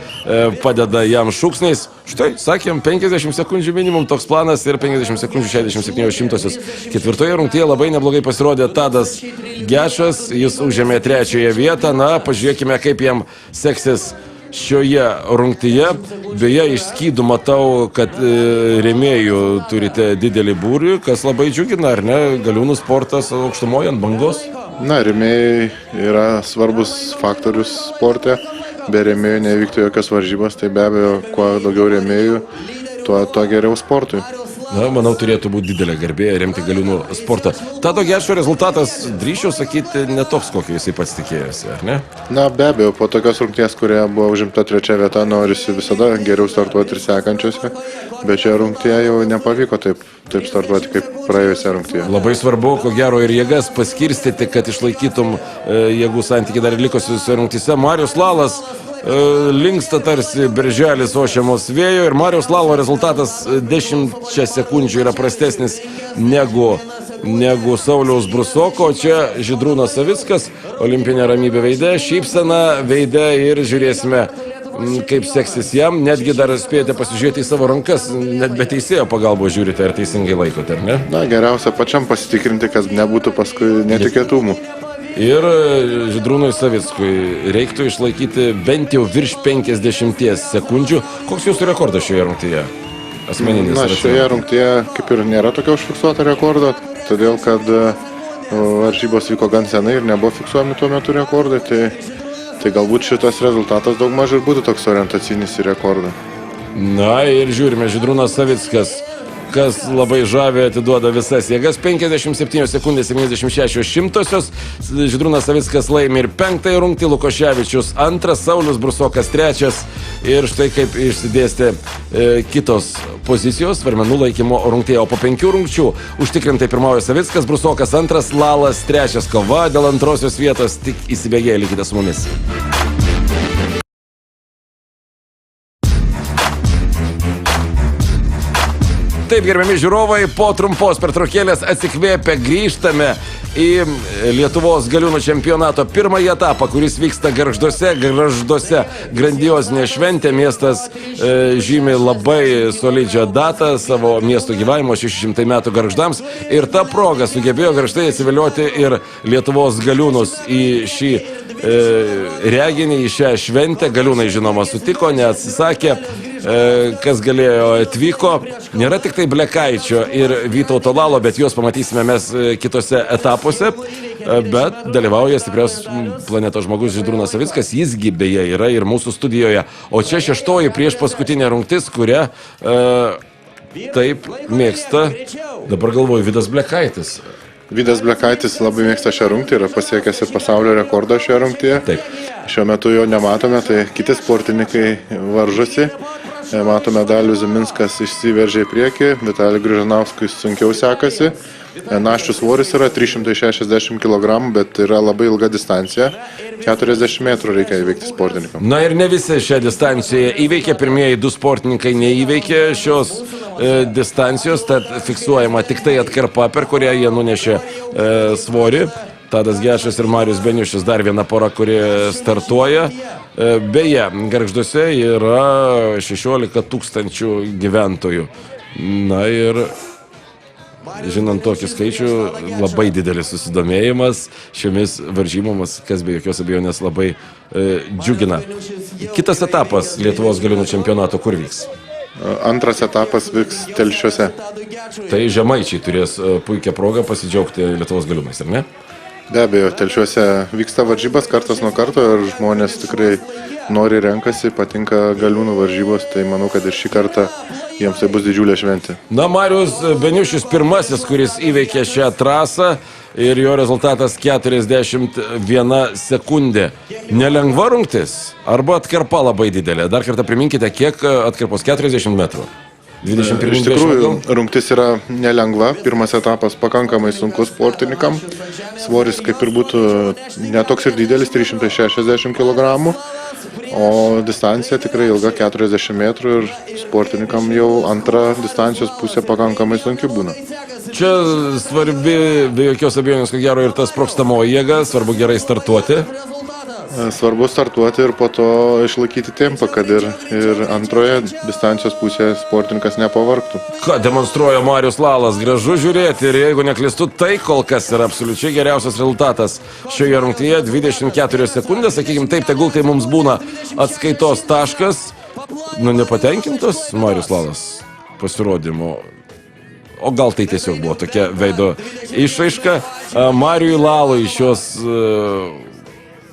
padeda jam šūksniais. Štai, sakėm, 50 sekundžių minimum toks planas ir 50 sekundžių 67 šimtosios. 4 rungtyje labai neblogai pasirodė Tadas Gečas, jis užėmė 3 vietą. Na, pažiūrėkime, kaip jam seksis šioje rungtyje. Beje, iš skydų matau, kad rėmėjų turite didelį būrį, kas labai džiugina, ar ne? Galiūnų sportas aukštumoje ant bangos? Na, rėmėjai yra svarbus faktorius sporte. Be rėmėjų nevyktų jokios varžybos, tai be abejo, kuo daugiau rėmėjų, tuo geriau sportui. Na, manau, turėtų būti didelė garbė remti Galiūnų sportą. Tado Gečo rezultatas, drįsčiau sakyti, netoks, kokio jisai pats tikėjosi, ar ne? Na, be abejo, po tokios rungties, kurie buvo užimta 3 vieta, norisi visada geriau startuoti ir sekančiose, bet čia rungtyje jau nepavyko taip startuoti kaip praėjusią rungtyje. Labai svarbu, ko gero, ir jėgas paskirstyti, kad išlaikytum jėgų santykiai dar likusiuose rungtyse. Marius Lalas linksta tarsi birželis ošiamos vėjo ir Marius Lalo rezultatas 10 sekundžių yra prastesnis negu Sauliaus Brusoko. Čia Žydrūnas Savickas, olimpinė ramybė veide, šypsena veide ir žiūrėsime, kaip seksis jam. Netgi dar spėjote pasižiūrėti į savo rankas, net be teisėjo pagalbos žiūrite, ar teisingai laikote, ar ne? Na, geriausia pačiam pasitikrinti, kad nebūtų paskui netikėtumų. Ir Žydrūnui Savickui reiktų išlaikyti bent jau virš 50 sekundžių. Koks jūsų rekordas šioje rungtyje? Asmeninis. Na, šioje rungtyje kaip ir nėra tokio užfiksuoto rekordo, todėl kad varžybos vyko gan senai ir nebuvo fiksuojami tuo metu rekordai, tai galbūt šitas rezultatas daug maž ir būtų toks orientacinis į rekordą. Na ir žiūrime, Žydrūnas Savickas, kas labai žavė, atiduoda visas jėgas. 57 sekundės 76 šimtosios. Žydrūnas Savickas laimi ir 5 rungtį, Lukoševičius 2, Saulius Brusokas 3. Ir štai kaip išsidėstė kitos pozicijos svarmenų laikymo rungtyje. O po 5 rungčių užtikrintai pirmauja Savickas, Brusokas 2, Lalas 3. Kova dėl antrosios vietos tik įsibėgėja, likite su mumis. Taip, gerbiami žiūrovai, po trumpos pertraukėlės atsikvėpę grįžtame į Lietuvos Galiūnų čempionato pirmąjį etapą, kuris vyksta Gargžduose. Grandiozinė šventė, miestas žymi labai solidžią datą savo miesto gyvavimo 600 metų Gargždams. Ir ta proga sugebėjo Gargždai atsivilioti ir Lietuvos Galiūnus į šį reginį, į šią šventę. Galiūnai, žinoma, sutiko, neatsisakė. Kas galėjo, atvyko. Nėra tik tai Blekaičio ir Vytauto Lalo, bet juos pamatysime mes kitose etapuose. Bet dalyvauja stipriausias planetos žmogus Žydrūnas Savickas. Jisgi beje yra ir mūsų studijoje. O čia 6 prieš paskutinė rungtis, kurią taip mėgsta, dabar galvoju, Vydas Blekaitis. Vydas Blekaitis labai mėgsta šią rungtį, yra pasiekęs ir pasaulio rekordą šioje rungtyje. Taip. Šiuo metu jo nematome, tai kiti sportininkai varžosi. Matome, Dalius Ziminskas išsiveržė į priekį, Vitalijui Grižanauskui sunkiau sekasi. Naščių svoris yra 360 kg, bet yra labai ilga distancija. 40 metrų reikia įveikti sportininkam. Na ir ne visi šią distanciją įveikė. Pirmieji 2 sportininkai neįveikė šios distancijos, tad fiksuojama tik tai atkarpa, per kurią jie nunešė svorį. Tadas Gečas ir Marius Beniušis, dar viena pora, kuri startuoja. Beje, Gargžduose yra 16 000 gyventojų. Na ir žinant tokį skaičių, labai didelis susidomėjimas šiomis varžybomis, kas be jokios abejonės labai džiugina. Kitas etapas Lietuvos Galiūnų čempionato kur vyks? Antras etapas vyks Telšiuose. Tai žemaičiai turės puikią progą pasidžiaugti Lietuvos Galiūnais, ar ne? Be abejo, Telšiuose vyksta varžybas kartas nuo karto ir žmonės tikrai nori renkasi, patinka Galiūnų varžybos, tai manau, kad ir šį kartą jiems tai bus didžiulė šventė. Na, Marius Beniušis pirmasis, kuris įveikė šią trasą ir jo rezultatas 41 sekundė. Nelengva rungtis arba atkarpa labai didelė? Dar kartą priminkite, kiek atkarpos? 40 metrų. 21 Iš tikrųjų, rungtis yra nelengva. Pirmas etapas pakankamai sunkus sportininkam. Svoris kaip ir būtų netoks ir didelis, 360 kg. O distancija tikrai ilga 40 metrų ir sportininkam jau antra distancijos pusė pakankamai sunki būna. Čia svarbi, be jokios abejonės, ko gero, ir tas sprogstamoji jėga, svarbu gerai startuoti. Svarbu startuoti ir po to išlaikyti tempą, kad ir antroje distancijos pusėje sportininkas nepavargtų. Ką demonstruoja Marius Lalas, gražu žiūrėti ir jeigu neklystu, tai kol kas yra absoliučiai geriausias rezultatas šioje rungtyje. 24 sekundės, sakykime taip, tegul tai mums būna atskaitos taškas. Nu, nepatenkintas Marius Lalas pasirodymu. O gal tai tiesiog buvo tokia veido išraiška. Marijui Lalui šios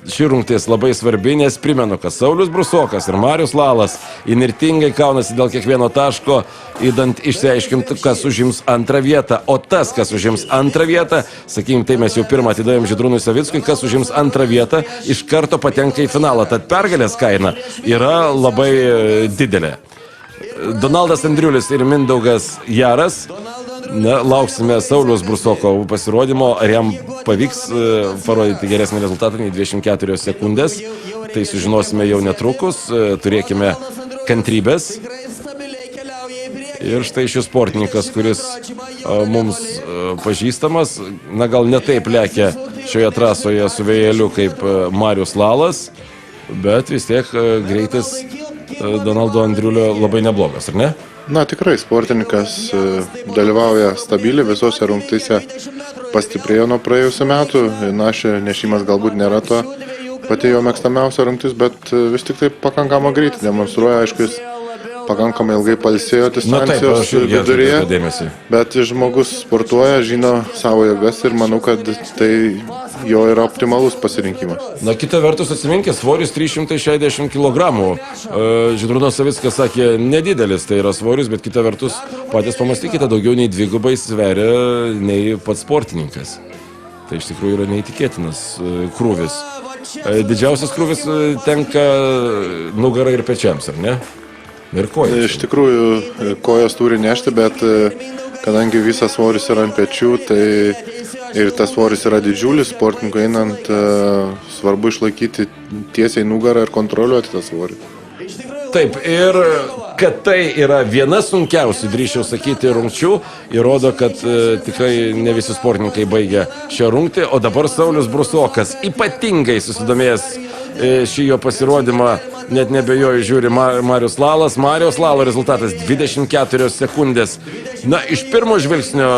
ši rungtis labai svarbi, nes primenu, kad Saulius Brusokas ir Marius Lalas įnirtingai kaunasi dėl kiekvieno taško, įdant išsiaiškinti, kas užims antrą vietą. O tas, kas užims antrą vietą, sakykim, tai mes jau pirmą atidavėm Žydrūnui Savickui, kas užims antrą vietą, iš karto patenka į finalą. Tad pergalės kaina yra labai didelė. Donaldas Andriulis ir Mindaugas Jaras. Na, lauksime Sauliaus Brusoko pasirodymo, ar jam pavyks parodyti geresnį rezultatą nei 24 sekundės. Tai sužinosime jau netrukus, turėkime kantrybės. Ir štai šis sportininkas, kuris mums pažįstamas, na gal ne taip lekia šioje trasoje su vėjeliu kaip Marius Lalas, bet vis tiek greitis Donaldo Andriulio labai neblogas, ar ne? Na, tikrai sportininkas dalyvauja stabiliai visose rungtyse, pastiprėjo nuo praėjusių metų. Našė nešimas galbūt nėra to pati jo mėgstamiausia rungtis, bet vis tik tai pakankamą greitį demonstruoja. Aišku, jis pakankamai ilgai pailsėjo distancijos viduryje, bet žmogus sportuoja, žino savo jėgas ir manau, kad tai jo yra optimalus pasirinkimas. Na, kita vertus, atsiminkė, svoris 360 kg. Žydrūnas Savickas sakė, nedidelis tai yra svoris, bet kita vertus, patys pamastykite, daugiau nei dvigubai sveria nei pats sportininkas. Tai iš tikrųjų yra neįtikėtinas krūvis. Didžiausias krūvis tenka nugarai ir pečiams, ar ne? Ir kojas. Iš tikrųjų, kojas turi nešti, bet kadangi visas svoris yra ant pečių, tai ir tas svoris yra didžiulis, sportininkui einant svarbu išlaikyti tiesiai nugarą ir kontroliuoti tą svorį. Taip, ir kad tai yra viena sunkiausių, drįsčiau sakyti, rungčių, įrodo, kad tikrai ne visi sportininkai baigia šią rungtį, o dabar Saulius Brusokas ypatingai susidomėjęs šį jo pasirodymą, net nebejoju, žiūri Marius Lalas. Marius Lalo rezultatas 24 sekundės. Na, iš pirmo žvilgsnio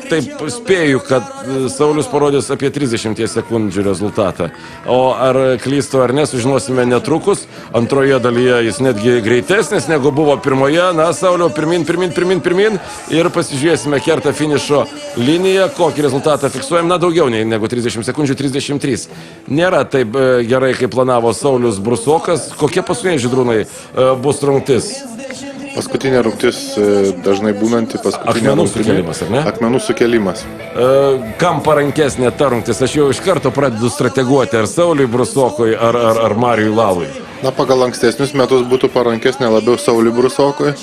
taip spėju, kad Saulius parodys apie 30 sekundžių rezultatą. O ar klystu ar ne, sužinosime netrukus. Antroje dalyje jis netgi greitesnis negu buvo pirmoje. Na, Sauliau, pirmin. Ir pasižiūrėsime, kerta finišo liniją. Kokį rezultatą fiksuojam? Na, daugiau negu 30 sekundžių, 33. Nėra taip gerai, kaip planavo Saulius Brusokas. Kokie paskutiniai, Žydrūnai, bus rungtis? Paskutinė rungtis dažnai būnanti Akmenų sukėlimas, ar ne? Akmenų sukėlimas. Kam parankesnė ta rungtis? Aš jau iš karto pradedu strateguoti, ar Sauliui Brusokui, ar Marijui Lalui. Na, pagal ankstesnius metus būtų parankesnė labiau Sauliui Brusokui,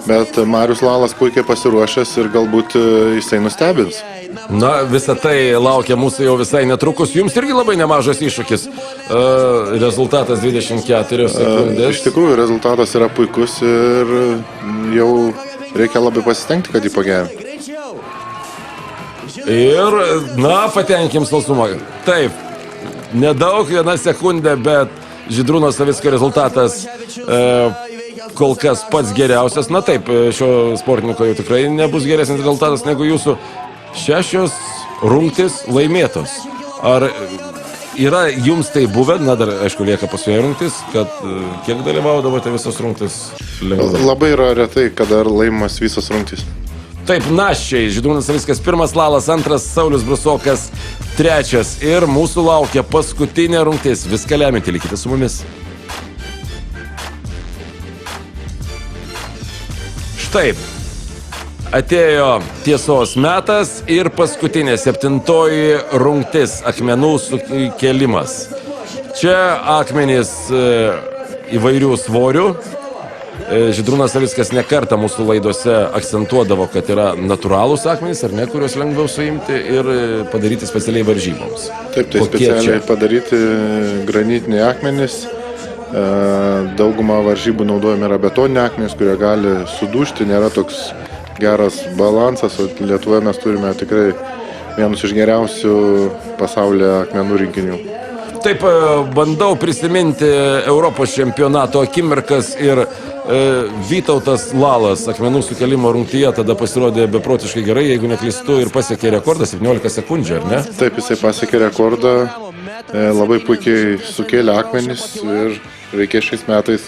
bet Marius Lalas puikiai pasiruošęs ir galbūt jisai nustebins. Na, visa tai laukia mūsų jau visai netrukus. Jums irgi labai nemažas iššūkis. Rezultatas 24 sekundės. Iš tikrųjų, rezultatas yra puikus ir jau reikia labai pasistengti, kad jį pagerinti. Ir, na, patenkim smalsumą. Taip, nedaug, 1 sekundė, bet Žydrūno Savicko rezultatas kol kas pats geriausias. Na taip, šio sportininko jau tikrai nebus geresnis rezultatas negu jūsų. 6 rungtis laimėtos. Ar yra jums tai buvę, na dar aišku lieka paskutinė rungtis, kad kiek dalyvaudavote visas rungtis? Labai yra retai, kada laimas visas rungtis. Taip, naščiai, Žydrūnas Savickas 1, Lalas 2, Saulius Brusokas 3 ir mūsų laukia paskutinė rungtis. Viską lemianti, likite su mumis. Štai, atėjo tiesos metas ir paskutinė 7 rungtis, akmenų sukėlimas. Čia akmenys įvairių svorių. Žydrūnas Savickas ne kartą mūsų laidose akcentuodavo, kad yra natūralūs akmenys, ar ne, kuriuos lengviau suimti ir padaryti specialiai varžyboms. Taip, tai specialiai padaryti granitiniai akmenys. Daugumą varžybų naudojame yra betoniniai akmenys, kurie gali sudužti, nėra toks geras balansas, o Lietuvoje mes turime tikrai vienus iš geriausių pasaulyje akmenų rinkinių. Taip, bandau prisiminti Europos čempionato akimirkas ir Vytautas Lalas akmenų sukėlimo rungtyje tada pasirodė beprotiškai gerai, jeigu neklystu, ir pasiekė rekordą 17 sekundžių, ar ne? Taip, jisai pasiekė rekordą, labai puikiai sukėlė akmenis ir reikia šiais metais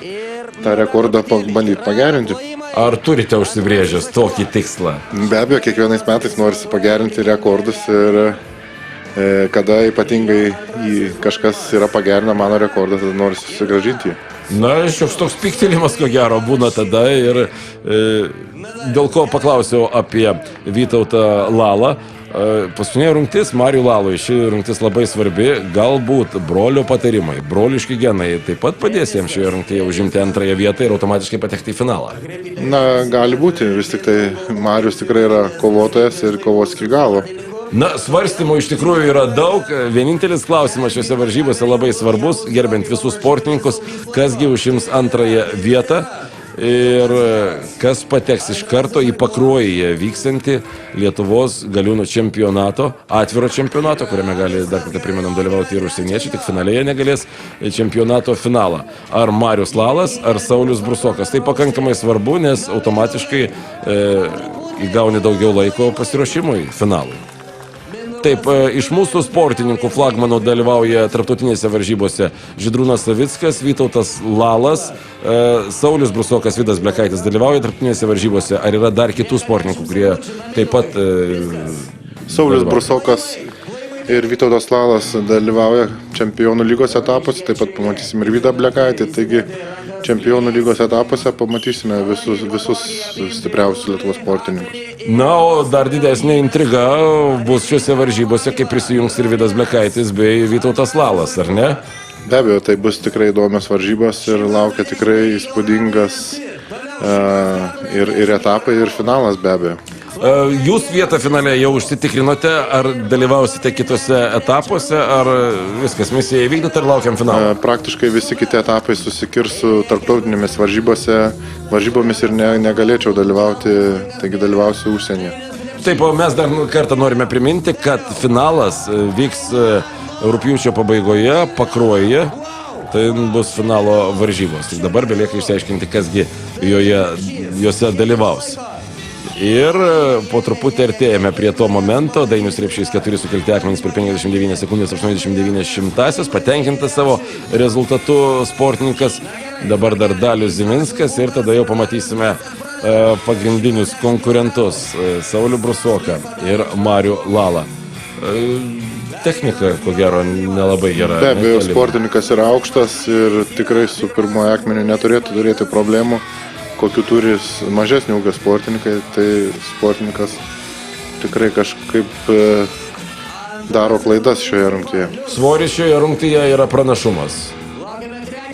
tą rekordą bandyti pagerinti. Ar turite užsibrėžęs tokį tikslą? Be abejo, kiekvienais metais norisi pagerinti rekordus ir kada ypatingai kažkas yra pagerina mano rekordą, tada nori susigrąžinti jį. Na, šioks toks piktelimas, ko gero, būna tada ir dėl ko paklausiau apie Vytautą Lalą. Paskutinė rungtis Mariui Lalui, ši rungtis labai svarbi, galbūt brolio patarimai, broliški genai taip pat padės jiems šioje rungtyje užimti antrąją vietą ir automatiškai patekti į finalą. Na, gali būti, vis tik tai Marius tikrai yra kovotojas ir kovos iki galo. Na, svarstymų iš tikrųjų yra daug. Vienintelis klausimas šiuose varžybose labai svarbus, gerbent visus sportininkus, kasgi užims antrąją vietą ir kas pateks iš karto į Pakruojyje vyksantį Lietuvos galiūnų čempionato, atviro čempionato, kuriame gali, dar kartą primenam, dalyvauti ir užsieniečiai, tik finalėje negalės čempionato finalą. Ar Marius Lalas, ar Saulius Brusokas. Tai pakankamai svarbu, nes automatiškai įgauni daugiau laiko pasiruošimui finalui. Taip, iš mūsų sportininkų flagmanų dalyvauja tarptautinėse varžybose Žydrūnas Savickas, Vytautas Lalas, Saulius Brusokas, Vidas Blekaitis dalyvauja tarptautinėse varžybose. Ar yra dar kitų sportininkų, kurie taip pat Saulius Brusokas ir Vytautas Lalas dalyvauja čempionų lygos etapuose, taip pat pamatysim ir Vidą Blekaitį, taigi čempionų lygos etapuose pamatysime visus stipriausius Lietuvos sportininkus. Na, o dar didesnė intriga bus šiuose varžybose, kai prisijungs ir Vidas Blekaitis bei Vytautas Lalas, ar ne? Be abejo, tai bus tikrai įdomios varžybos ir laukia tikrai įspūdingas ir etapai, ir finalas be abejo. Jūs vietą finale jau užsitikrinote, ar dalyvausite kitose etapuose, ar viskas, misija įvykdyta ir laukiam finalo? Praktiškai visi kiti etapai susikirs su tarptautinėmis varžybomis ir negalėčiau dalyvauti, taigi dalyvausiu užsienyje. Taip, o mes dar kartą norime priminti, kad finalas vyks rugpjūčio pabaigoje, Pakruojyje. Tai bus finalo varžybos. Tik dabar belieka išsiaiškinti, kasgi jose dalyvaus. Ir po truputį artėjame prie to momento. Dainius Repšys 4 sukelti akmenys per 59 sekundės 89 šimtasias. Patenkintas savo rezultatu sportininkas. Dabar dar Dalius Ziminskas ir tada jau pamatysime pagrindinius konkurentus Saulių Brusoką ir Marių Lalą. Technika, ko gero, nelabai gera. Be abejo, sportininkas yra aukštas ir tikrai su pirmojo akmeniu neturėtų turėti problemų, kokiu turi mažesnį ūgio sportininkai, tai sportininkas tikrai kažkaip daro klaidas šioje rungtyje. Svoris šioje rungtyje yra pranašumas,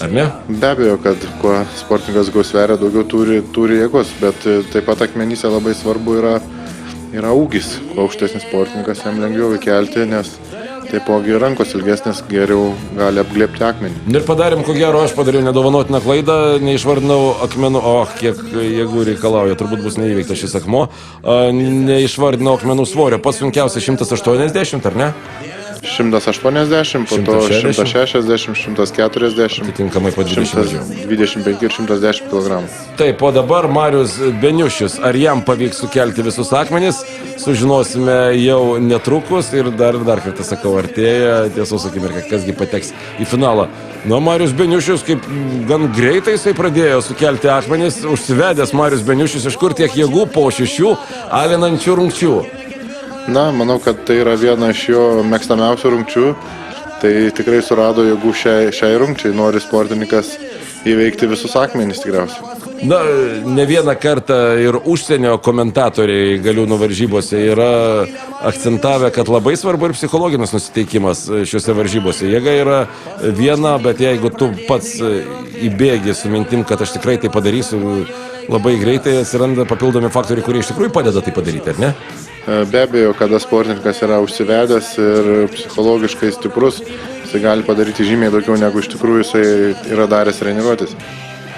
ar ne? Be abejo, kad kuo sportininkas gaus sveria, daugiau turi jėgos, bet taip pat akmenyse labai svarbu yra ūgis. Kuo aukštesnis sportininkas, jam lengviau įkelti, nes taipogi rankos ilgesnės geriau gali apglėbti akmenį. Ir padarėm, ko gero, aš padariau nedovanotiną klaidą, neišvardinau akmenų, kiek jėgų reikalauja, turbūt bus neįveiktas šis akmuo, neišvardinau akmenų svorio, pats sunkiausia 180, ar ne? 180, po to 160, 140, atitinkamai po 125 ir 110 kg. Taip, o dabar Marius Beniušis, ar jam pavyks sukelti visus akmenis, sužinosime jau netrukus ir dar kartą sakau, artėja tiesos akimirka, kasgi pateks į finalą. Nu, Marius Beniušis, kaip gan greitai jisai pradėjo sukelti akmenis, užsivedęs Marius Beniušis, iš kur tiek jėgų po 6 alinančių rungčių. Na, manau, kad tai yra viena iš jo mėgstamiausių rungčių. Tai tikrai surado jėgų šiai rungčiai. Nori sportininkas įveikti visus akmenis tikriausiai. Na, ne vieną kartą ir užsienio komentatoriai galiūnų varžybose yra akcentavę, kad labai svarbu ir psichologinis nusiteikimas šiuose varžybose. Jėga yra viena, bet jeigu tu pats įbėgi su mintim, kad aš tikrai tai padarysiu, labai greitai atsiranda papildomi faktoriai, kurie iš tikrųjų padeda tai padaryti, ar ne? Be abejo, kada sportininkas yra užsivedęs ir psichologiškai stiprus, jisai gali padaryti žymiai daugiau, negu iš tikrųjų jisai yra daręs treniruotis.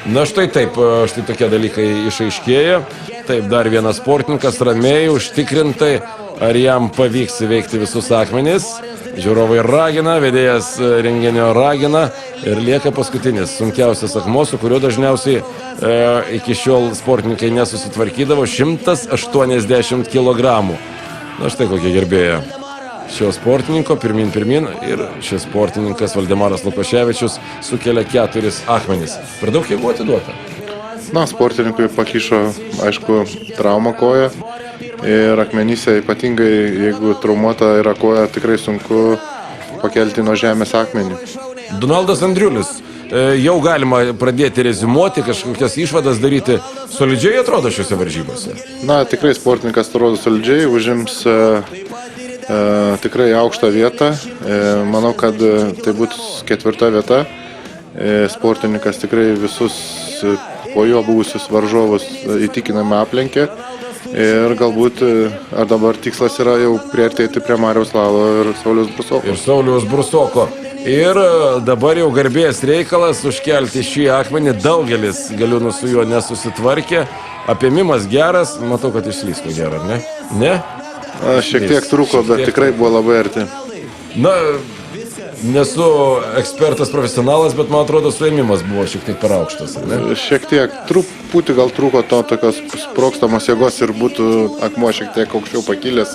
Na štai taip, štai tokie dalykai išaiškėja. Taip, dar vienas sportininkas ramiai, užtikrintai, ar jam pavyks įveikti visus akmenis. Žiūrovai ragina, vedėjas renginio ragina ir lieka paskutinis, sunkiausias akmuo, su kuriuo dažniausiai iki šiol sportininkai nesusitvarkydavo, 180 kg. Na štai kokie gerbėja šio sportininko, pirmin ir šis sportininkas Valdemaras Lukoševičius sukelia 4 akmenis. Per daug jėgų atiduota? Na, sportininkui pakišo, aišku, traumą koją Ir akmenyse ypatingai, jeigu traumuota yra koja, tikrai sunku pakelti nuo žemės akmenį. Donaldas Andriulis, jau galima pradėti reziumuoti, kažkokias išvadas daryti. Solidžiai atrodo šiuose varžybose? Na, tikrai sportininkas atrodo solidžiai, užims tikrai aukštą vietą. Manau, kad tai būtų 4. vieta. Sportininkas tikrai visus po jo buvusius varžovus įtikinamai aplenkė. Ir galbūt, ar dabar tikslas yra jau priartėti prie Mariaus Lalo ir Sauliaus Brusoko. Ir Sauliaus Brusoko. Ir dabar jau garbės reikalas užkelti šį akmenį. Daugelis galiūnų su juo nesusitvarkė. Apėmimas geras. Matau, kad išslysko gerą, ne? Ne? Šiek tiek trūko, bet tikrai buvo labai arti. Na, nesu ekspertas profesionalas, bet man atrodo suėmimas buvo šiek tiek per aukštas, ne? Šiek tiek truputį gal trūko to tokios sprogstamos jėgos ir būtų akmuo šiek tiek aukščiau pakilęs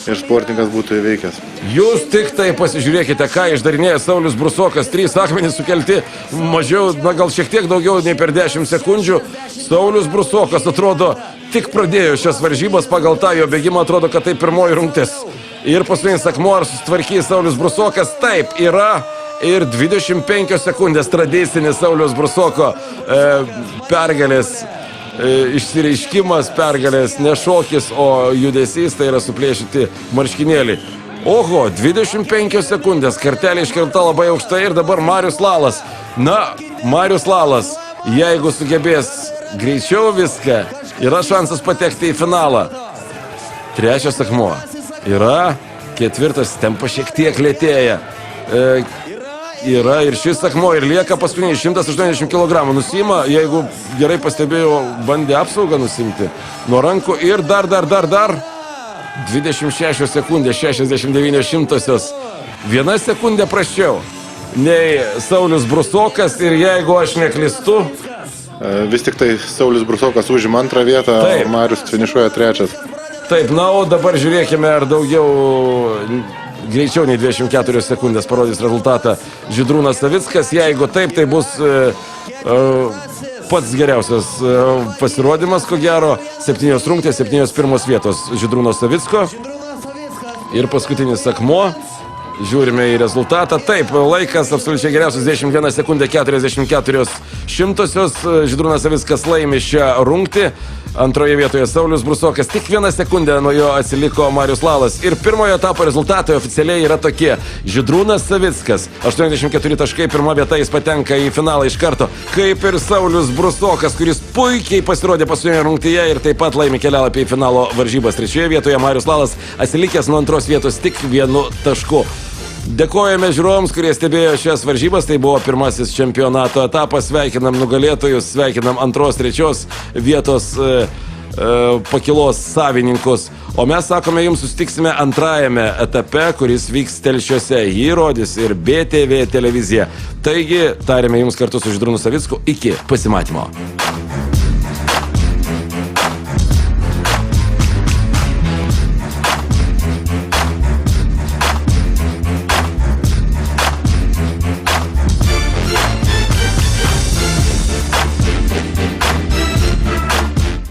ir sportininkas būtų įveikęs. Jūs tik tai pasižiūrėkite, ką išdarinėja Saulius Brusokas. 3 akmenys sukelti mažiau, na gal šiek tiek daugiau nei per 10 sekundžių. Saulius Brusokas atrodo tik pradėjo šias varžybas, pagal tą jo bėgimą atrodo, kad tai pirmoji rungtis. Ir paskutinis akmuo, ar susitvarkys Saulius Brusokas? Taip, yra. Ir 25 sekundės tradicinis Sauliaus Brusoko pergalės išsireiškimas, pergalės ne šokis, o judesys, tai yra suplėšyti marškinėliai. Oho, 25 sekundės, kartelė iškelta labai aukštai ir dabar Marius Lalas. Na, Marius Lalas, jeigu sugebės greičiau viską, yra šansas patekti į finalą. 3 akmuo. Yra 4, tempas šiek tiek lėtėja. Yra ir šis akmuo ir lieka paskutiniai 180 kg. Nusima, jeigu gerai pastebėjau, bandė apsaugą nusimti nuo rankų ir dar 26 sekundės, 69 šimtosios. 1 sekundė prasčiau nei Saulius Brusokas ir jeigu aš neklystu. Vis tik tai Saulius Brusokas užima 2 vietą, o Marius finišuoja 3. Taip, na, o dabar žiūrėkime, ar daugiau greičiau nei 24 sekundės parodys rezultatą Žydrūnas Savickas. Jeigu taip, tai bus pats geriausias pasirodymas, ko gero. 7 rungtės, 7 pirmos vietos Žydrūno Savicko. Ir paskutinis akmuo. Žiūrime į rezultatą. Taip, laikas absoliučiai geriausias, 21 sekundė 44 šimtosios. Žydrūnas Savickas laimi šią rungtį. Antroje vietoje Saulius Brusokas. Tik 1 sekundę nuo jo atsiliko Marius Lalas. Ir pirmojo etapo rezultatai oficialiai yra tokie. Žydrūnas Savickas 84 taškai, 1 vieta, jis patenka į finalą iš karto. Kaip ir Saulius Brusokas, kuris puikiai pasirodė paskutinėje rungtyje ir taip pat laimi kelialapį į finalo varžybas. 3 vietoje Marius Lalas atsilikęs nuo 2 vietos tik 1 tašku. Dėkojame žiūrovams, kurie stebėjo šias varžybas. Tai buvo pirmasis čempionato etapas. Sveikinam nugalėtojus, sveikinam 2, 3 vietos pakilos savininkus. O mes sakome, jums susitiksime antrajame etape, kuris vyks Telšiuose. Jį rodys ir BTV televizija. Taigi, tarėme jums kartu su Žydrūnu Savicku. Iki pasimatymo.